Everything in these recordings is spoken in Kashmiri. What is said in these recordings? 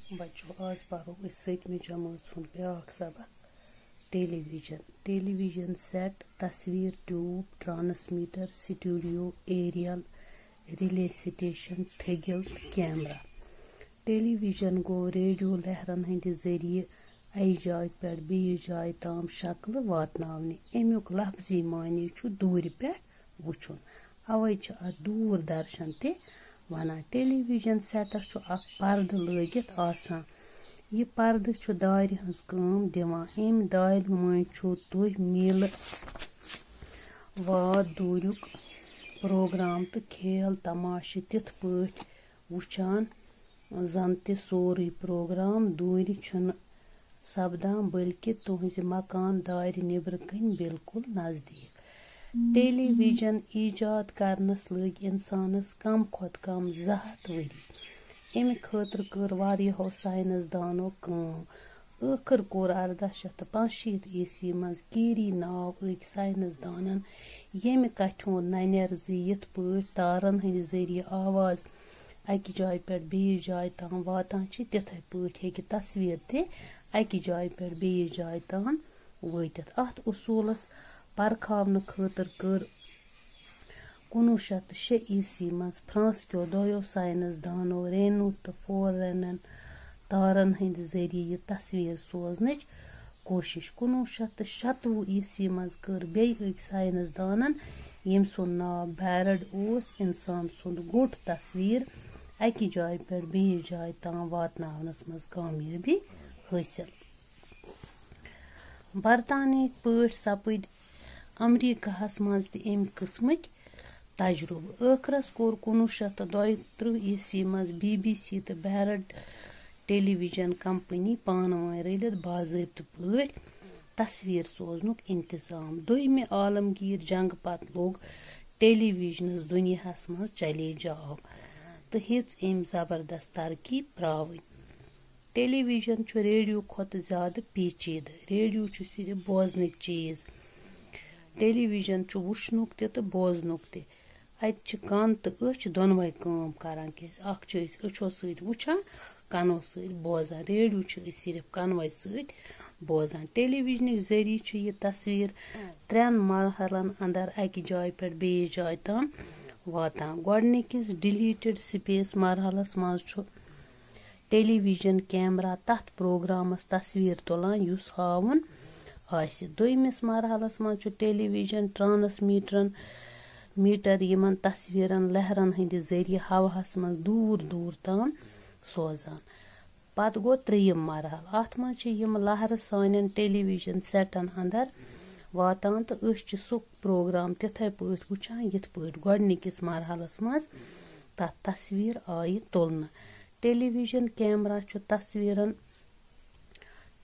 बच्चों आज पढ़ो इस 7वीं जमात सुन ब्याक सबक टेलीविजन सेट तस्वीर tube transmitter studio aerial relay station ठगिल कैमरा टेलीविजन गो रेडियो लहरन हंद जरिए अ जाय पे बीस जाय ताम शक्ल वातनावने अमुक लफ्जी मानी दूर पे वुचुन अवै दूरदर्शन ते वनान टेलीविजन सेटस पर्द लगित आसान यह पर्द दार हज काम दिवान अम दार मज तुह मील वात दूरुक प्रोग्राम तो खेल तमाशे तिथ पट वुचान जन ते सोरे प्रोग्राम दूर सपदान बल्कि तुहज मकान दार निबर कन बिल्कुल नजदीक टेलीविजन ईजाद करनस लग इंसानस कम खुद कम 200 वरी अमि खतर कर वारियो साइंसदानो काम आखिर कोर 1885 ईस्वी मज कीरी नाव अक साइंसदानन यमि कथ हुंद ननर यथ पट तारन हंद जरिए आवाज अकि जाय पे बीस जाय ताम वातान तिथे पट हेकि तस्वीर ते अकि जाय पे बीस जाय ताम वतित अत उसूलस परखावन खतर कर 1906 ईस्वी मज फ्रांस क्यों दोयो साइंसदानो रेनू तो फोरनन तारन हंद जरिए यह तस्वीर सोजनच कोशिश 1927 ईस्वी मज कर बे अक साइंसदानन यम सुंद नाव बैरड ओस इंसान सुंद गोट तस्वीर अकि जाय पे बीस जाय ताम वातनावनस मज कामयाबी हासिल बरतानिया पट सपद अमरीकाहस मज ते अमि किस्मक तजुर्बे आखरस कोर 1932 ईस्वी मज BBC तो बैरड टेलीविजन कंपनी पान वन रलित बाज़ाब्त पट तस्वीर सोजनुक इंतजाम दोयमि आलमगीर जंग पत लोग टेलीविजनस दुनियाहस मज चले जाव तो हिच अमि जबरदस्त तरक्की प्रावन टेलीविजन रेडियो खुद ज्यादा पेचीद रेडियो सिर्फ बोजनक चीज टेलीविजन वुचनुक तो बोजनुक ते अत कान तो अच दोनवे काम करान अचो सत वुचान कनो सत बोजान रेडियो सिर्फ कनवे सत बोजान टेलीविजन जरिए यह तस्वीर 3 मरहलन अंदर अकि जाय पे बीस जाय ताम वातान गोडनिकिस डिलीटेड स्पेस मरहलस मज टेलीविजन कैमरा तथ प्रोग्रामस तस्वीर तुलान युस हावन आसि दोयमिस मरहलस मज टेलीविजन ट्रांसमीटर यमन तस्वीरन लहरन हंद जरिए हवाहस मज दूर दूर ताम सोजान पत गो 3 मरहल अत मज यम लहर सान टेलीविजन सेटन अंदर वातान तो सु प्रोग्राम तिथे पट वुचान यथ पट गोडनिकिस मरहलस मज तथ तस्वीर आयि तुलन टेलीविजन कैमरा तस्वीरन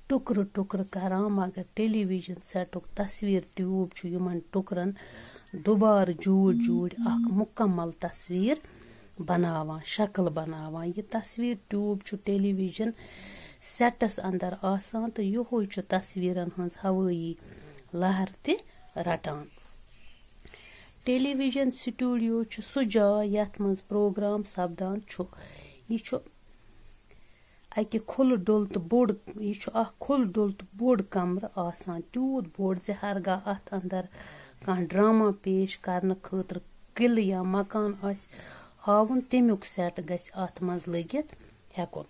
टुकर टुकर करान मगर टेलीविजन सेटुक तस्वीर ट्यूब यमन टुकरन दुबार जूड़ जूड़ अख मुकम्मल तस्वीर बनावान शक्ल बनावान यह तस्वीर ट्यूब टेलीविजन सेटस अंदर आसान तो योह तस्वीरन हंस हवाई लहर ते रटान टेलीविजन स्टूडियो सु जाय यथ मज प्रोग्राम सपदान यह अकि खुल डुल तो बोड़ यह खुल डुल तो बोड़ कमर आसान तूत बोड़ जे हरगाह अत अंदर कह ड्रामा पेश करने खतर किल या मकान हावन तमुक सेट गस अत मज लगित हेकुन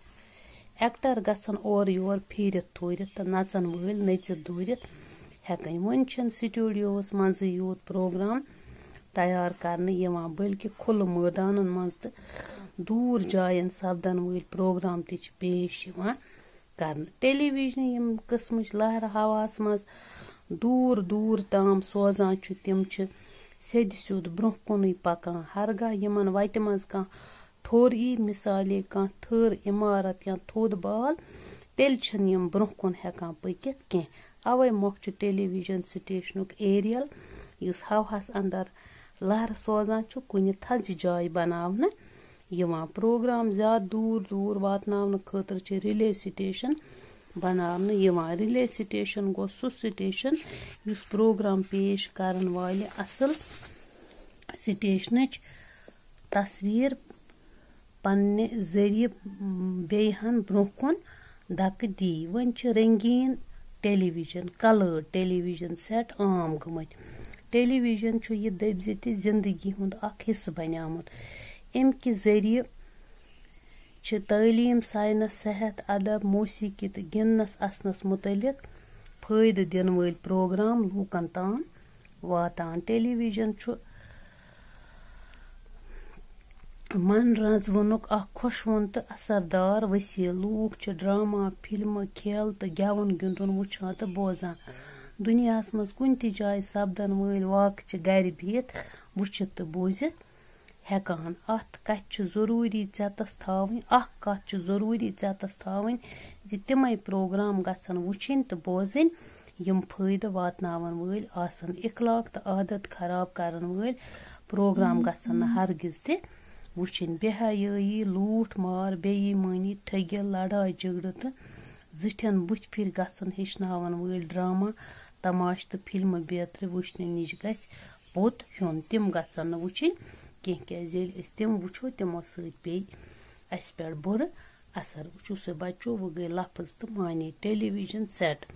एक्टर गसन और योर फिरत थोरित तो नचन वल नचित दूरित हेकन वन स्टूडियोस मज योत प्रोग्राम तैयार करने यवान बल्कि खुल मैदानन मज तो दूर जायन सपदन वल प्रोग्राम ते पेश कर टेलीविजन यम किस्म लहर हवास मज दूर दूर ताम सोजान तिम सेद सुद ब्रोह कुन पकान हरगाह यमन वत मज कह ठोर ई मिसाले कह थर इमारत या थोद बाल तेल यम ब्रोह कुन हेकान पकित कह अवै मोख टेलीविजन स्टेशनुक एरियल युस हवास अंदर लहर सोजान कुन थज जाय बनावने यवान प्रोग्राम ज्यादा दूर दूर वातनावने खतर रिले स्टेशन बनावने यवान रिले स्टेशन गो सु स्टेशन युस प्रोग्राम पेश करन वाले असल स्टेशनच तस्वीर पन्ने जरिए बेहन ब्रोह धक् दी। वन रंगीन टेलीविजन कलर्ड टेलीविजन सेट आम गमत। टेलीविजन यह दबजे ते जिंदगी हुंद अख हिस्सा बन्यामुत। अमि जरिए तालीम साइंस सेहत अदब मौसीकी तो गिनस असनस मुतलिक फायदे दिन वल प्रोग्राम लूकन तान वातान। टेलीविजन मनोरंजनुक खुशवुन तो असरदार वसील। लूक ड्रामा फिल्म खेल तो गेवन गिंदुन वुछान तो बोजान। दुनिया मज कुन ति जाय सपदन वल वाक़ गर बिहित वुछित तो बोजित हेकान। अत कथ जरूरी चेतस थावनी कथ जरूरी चेतस थावनी जि तिमै प्रोग्राम गसन वुछिन तो बोजन यम फायदे वातनावन वल आसन। इखलाक तो आदत खराब करन वल प्रोग्राम गसन हरगिज ते वुछिन। बेहयाई लूठ मार बेईमानी ठगिल लड़ाई झगड़ तो जिठन बुथ फिर गसन हेचनावन वल ड्रामा तमाश तो फिल्म बेत्र वुछने निश गस पोत हेन तिम गसन वुछिन कह तिम वुछो तिमो पे अस पे बुर असर। वुचु से बचो वो गई लफज तो माने। टेलीविजन सेट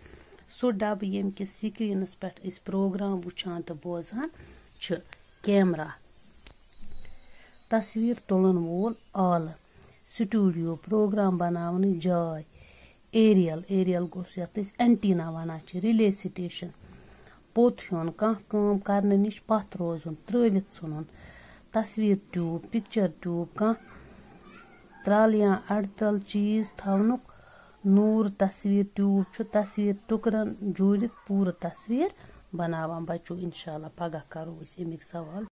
सो डब यम कि स्क्रीनस पे प्रोग्राम वुछान तो बोजान कैमरा तस्वीर तुलन वोल आल स्टूडियो प्रोग्राम बनावन जाय एरियल गोस यत एंटीना वनान रिले स्टेशन पोत हेन कम करने निश पथ रोजुन त्रवित सुनुन तस्वीर ट्यूब पिक्चर ट्यूब कह त्रल या अड़तल चीज थवनुक नूर तस्वीर ट्यूब तस्वीर टुकरन जोड़ित पूरा तस्वीर बनावान बच्चों। इंशाल्लाह पगह करो अमिक सवाल।